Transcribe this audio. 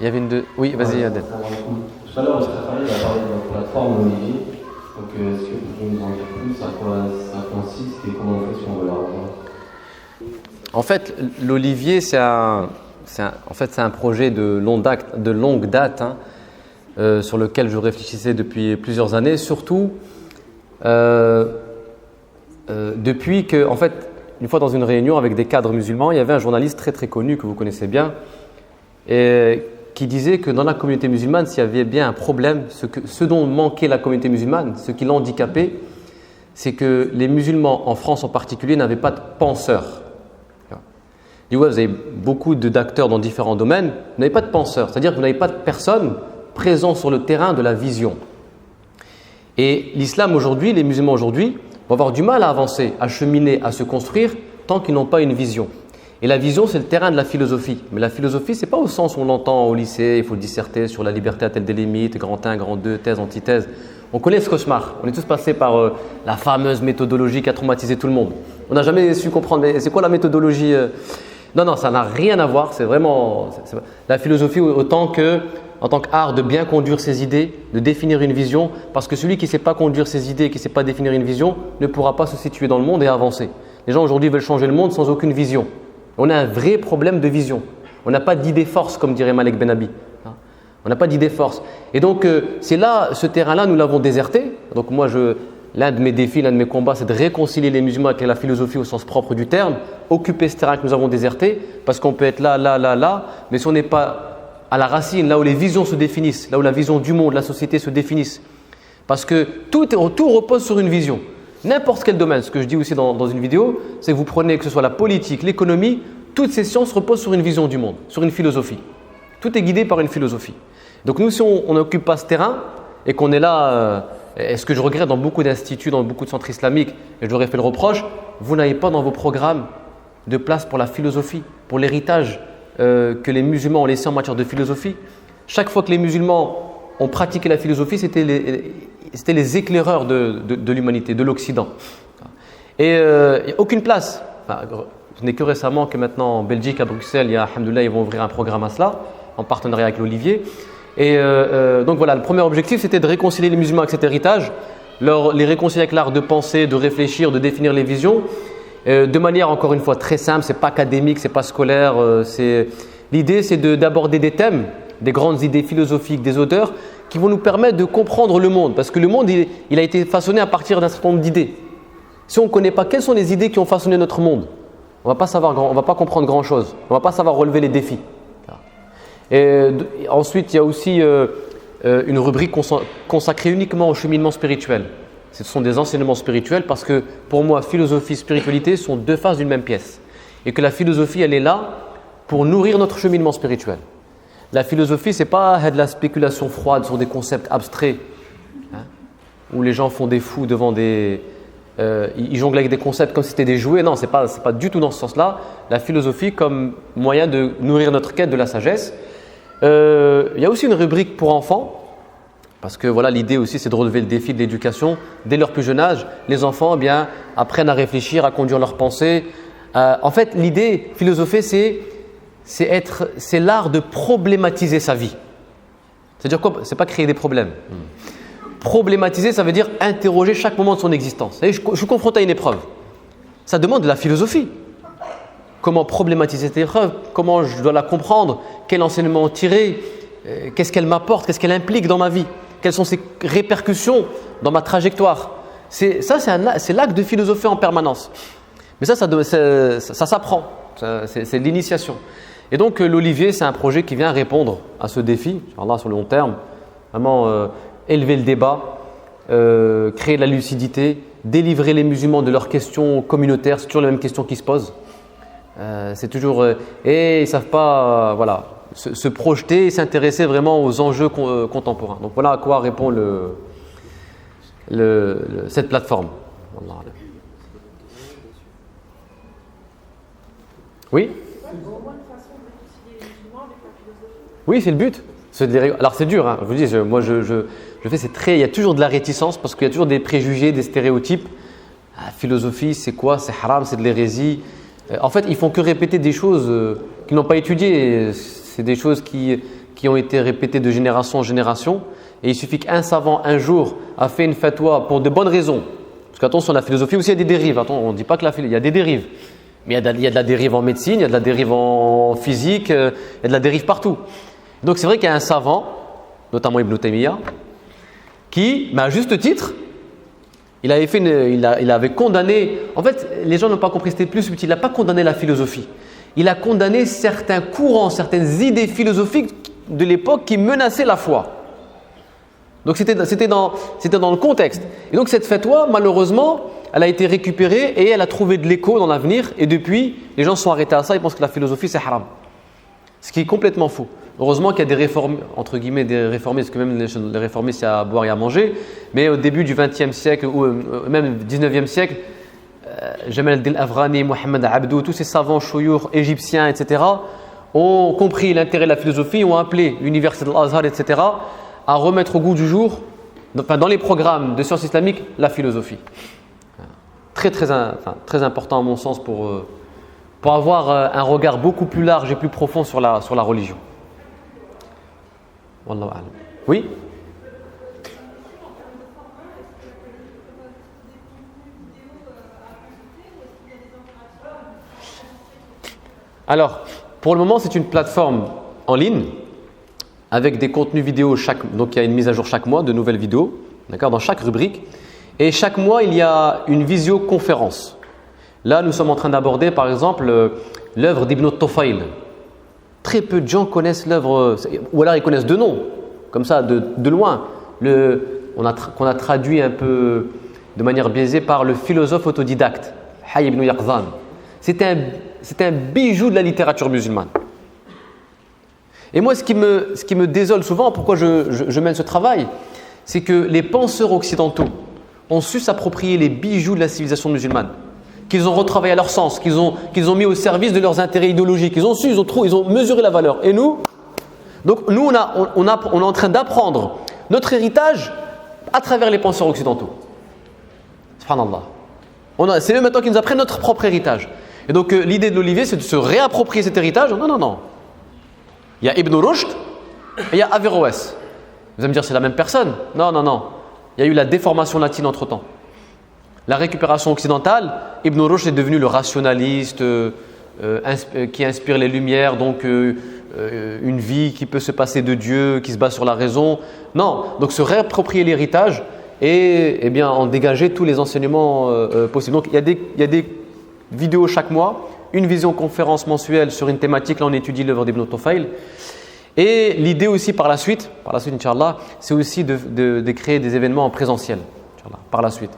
Il y avait une de... Oui, vas-y, Adèle. Tout à l'heure, on a parlé de notre plateforme Olivier. Donc, est-ce que vous pouvez nous en dire plus? À quoi ça consiste et comment on fait si on veut la rejoindre? En fait, l'Olivier, c'est un projet de longue date sur lequel je réfléchissais depuis plusieurs années, surtout depuis que, en fait, une fois dans une réunion avec des cadres musulmans, il y avait un journaliste très très connu que vous connaissez bien, et qui disait que dans la communauté musulmane, s'il y avait bien un problème, ce dont manquait la communauté musulmane, ce qui l'handicapait, c'est que les musulmans, en France en particulier, n'avaient pas de penseurs. Il dit, ouais, vous avez beaucoup d'acteurs dans différents domaines, vous n'avez pas de penseurs, c'est-à-dire que vous n'avez pas de personnes présentes sur le terrain de la vision. Et l'islam aujourd'hui, les musulmans aujourd'hui, vont avoir du mal à avancer, à cheminer, à se construire, tant qu'ils n'ont pas une vision. Et la vision, c'est le terrain de la philosophie. Mais la philosophie, ce n'est pas au sens où on l'entend au lycée, il faut disserter sur la liberté a-t-elle des limites, grand 1, grand 2, thèse, antithèse. On connaît ce cauchemar. On est tous passés par la fameuse méthodologie qui a traumatisé tout le monde. On n'a jamais su comprendre, mais c'est quoi la méthodologie Non, ça n'a rien à voir. C'est vraiment la philosophie en tant qu'art de bien conduire ses idées, de définir une vision, parce que celui qui ne sait pas conduire ses idées, qui ne sait pas définir une vision, ne pourra pas se situer dans le monde et avancer. Les gens aujourd'hui veulent changer le monde sans aucune vision. On a un vrai problème de vision. On n'a pas d'idée force, comme dirait Malek Benabi. On n'a pas d'idée force. Et donc, c'est là, ce terrain-là, nous l'avons déserté. Donc moi, l'un de mes défis, l'un de mes combats, c'est de réconcilier les musulmans avec la philosophie au sens propre du terme, occuper ce terrain que nous avons déserté, parce qu'on peut être là, mais si on n'est pas à la racine, là où les visions se définissent, là où la vision du monde, la société se définissent, parce que tout repose sur une vision. N'importe quel domaine, ce que je dis aussi dans une vidéo, c'est que vous prenez que ce soit la politique, l'économie, toutes ces sciences reposent sur une vision du monde, sur une philosophie. Tout est guidé par une philosophie. Donc nous, si on n'occupe pas ce terrain et qu'on est là, et ce que je regrette dans beaucoup d'instituts, dans beaucoup de centres islamiques, et je leur ai fait le reproche, vous n'avez pas dans vos programmes de place pour la philosophie, pour l'héritage que les musulmans ont laissé en matière de philosophie. Chaque fois que les musulmans ont pratiqué la philosophie, c'était les éclaireurs de l'humanité, de l'Occident. Et il n'y a aucune place. Ce n'est que récemment que maintenant en Belgique, à Bruxelles, alhamdoulilah, ils vont ouvrir un programme à cela, en partenariat avec l'Olivier. Et donc voilà, le premier objectif, c'était de réconcilier les musulmans avec cet héritage, les réconcilier avec l'art de penser, de réfléchir, de définir les visions, de manière encore une fois très simple, c'est pas académique, c'est pas scolaire. L'idée, c'est d'aborder des thèmes, des grandes idées philosophiques, des auteurs qui vont nous permettre de comprendre le monde, parce que le monde, il a été façonné à partir d'un certain nombre d'idées. Si on ne connaît pas quelles sont les idées qui ont façonné notre monde, on ne va pas comprendre grand-chose, on ne va pas savoir relever les défis. Et ensuite, il y a aussi une rubrique consacrée uniquement au cheminement spirituel. Ce sont des enseignements spirituels parce que pour moi, philosophie et spiritualité sont deux faces d'une même pièce. Et que la philosophie, elle est là pour nourrir notre cheminement spirituel. La philosophie, ce n'est pas de la spéculation froide sur des concepts abstraits, où les gens font des fous devant des... ils jonglent avec des concepts comme si c'était des jouets. Non, ce n'est pas du tout dans ce sens-là. La philosophie comme moyen de nourrir notre quête de la sagesse. Il y a aussi une rubrique pour enfants, parce que voilà, l'idée aussi c'est de relever le défi de l'éducation. Dès leur plus jeune âge, les enfants apprennent à réfléchir, à conduire leurs pensées. En fait, l'idée philosophée, c'est l'art de problématiser sa vie. C'est-à-dire quoi? C'est pas créer des problèmes. Problématiser, ça veut dire interroger chaque moment de son existence. Vous savez, je suis confronté à une épreuve. Ça demande de la philosophie. Comment problématiser cette épreuve? Comment je dois la comprendre? Quel enseignement en tirer? Qu'est-ce qu'elle m'apporte? Qu'est-ce qu'elle implique dans ma vie? Quelles sont ses répercussions dans ma trajectoire? C'est l'acte de philosopher en permanence. Mais ça s'apprend. C'est l'initiation. Et donc l'Olivier, c'est un projet qui vient répondre à ce défi, là, sur le long terme. Vraiment élever le débat, créer de la lucidité, délivrer les musulmans de leurs questions communautaires. C'est toujours les mêmes questions qui se posent. C'est toujours et ils ne savent pas se projeter et s'intéresser vraiment aux enjeux contemporains. Donc voilà à quoi répond cette plateforme. Oui. Oui, c'est le but. Alors c'est dur, hein. Je vous dis, moi je fais, il y a toujours de la réticence parce qu'il y a toujours des préjugés, des stéréotypes. La philosophie, c'est quoi? C'est haram, c'est de l'hérésie. En fait, ils font que répéter des choses qu'ils n'ont pas étudiées. C'est des choses qui qui ont été répétés de génération en génération. Et il suffit qu'un savant, un jour, a fait une fatwa pour de bonnes raisons. Parce qu'attention, la philosophie aussi, il y a des dérives. Attention, on ne dit pas que il y a des dérives. Mais il y a de la dérive en médecine, il y a de la dérive en physique, il y a de la dérive partout. Donc c'est vrai qu'il y a un savant, notamment Ibn Taymiyyah, qui, à juste titre, il avait condamné. En fait, les gens n'ont pas compris, c'était plus subtil. Il n'a pas condamné la philosophie. Il a condamné certains courants, certaines idées philosophiques de l'époque qui menaçaient la foi. Donc c'était dans le contexte. Et donc cette fatwa, malheureusement, elle a été récupérée et elle a trouvé de l'écho dans l'avenir. Et depuis, les gens sont arrêtés à ça. Ils pensent que la philosophie c'est haram. Ce qui est complètement faux. Heureusement qu'il y a des réformes, entre guillemets des réformés, parce que même les réformés c'est à boire et à manger. Mais au début du XXe siècle ou même du XIXe siècle, Jamal al-Din Avrani, Mohamed Abdou, tous ces savants chouyours égyptiens, etc., ont compris l'intérêt de la philosophie, ont appelé l'université de l'Azhar, etc., à remettre au goût du jour, dans les programmes de sciences islamiques, la philosophie. Très important à mon sens pour avoir un regard beaucoup plus large et plus profond sur la religion. Wallahu a'lam. Oui? Alors, pour le moment, c'est une plateforme en ligne avec des contenus vidéo donc il y a une mise à jour chaque mois de nouvelles vidéos, d'accord, dans chaque rubrique. Et chaque mois, il y a une visioconférence. Là, nous sommes en train d'aborder, par exemple, l'œuvre d'Ibn Tufayl. Très peu de gens connaissent l'œuvre, ou alors ils connaissent de nom, comme ça, de loin. Qu'on a traduit un peu de manière biaisée par le philosophe autodidacte, Hayy ibn Yaqzan. C'est un bijou de la littérature musulmane. Et moi, ce qui me désole souvent, pourquoi je mène ce travail, c'est que les penseurs occidentaux ont su s'approprier les bijoux de la civilisation musulmane, qu'ils ont retravaillé à leur sens, qu'ils ont mis au service de leurs intérêts idéologiques. Ils ont mesuré la valeur. Et nous, on est en train d'apprendre notre héritage à travers les penseurs occidentaux. Subhanallah. C'est eux maintenant qui nous apprennent notre propre héritage. Et donc l'idée de l'Olivier, c'est de se réapproprier cet héritage. Non. Il y a Ibn Rushd et il y a Averroès. Vous allez me dire, c'est la même personne? Non. Il y a eu la déformation latine entre-temps. La récupération occidentale, Ibn Rushd est devenu le rationaliste qui inspire les Lumières, donc une vie qui peut se passer de Dieu, qui se base sur la raison. Non, donc se réapproprier l'héritage et bien en dégager tous les enseignements possibles. Donc il y a des vidéos chaque mois, une visioconférence mensuelle sur une thématique. Là, on étudie l'œuvre d'Ibn Tufayl. Et l'idée aussi par la suite, Inch'Allah, c'est aussi de créer des événements en présentiel, Inch'Allah, par la suite.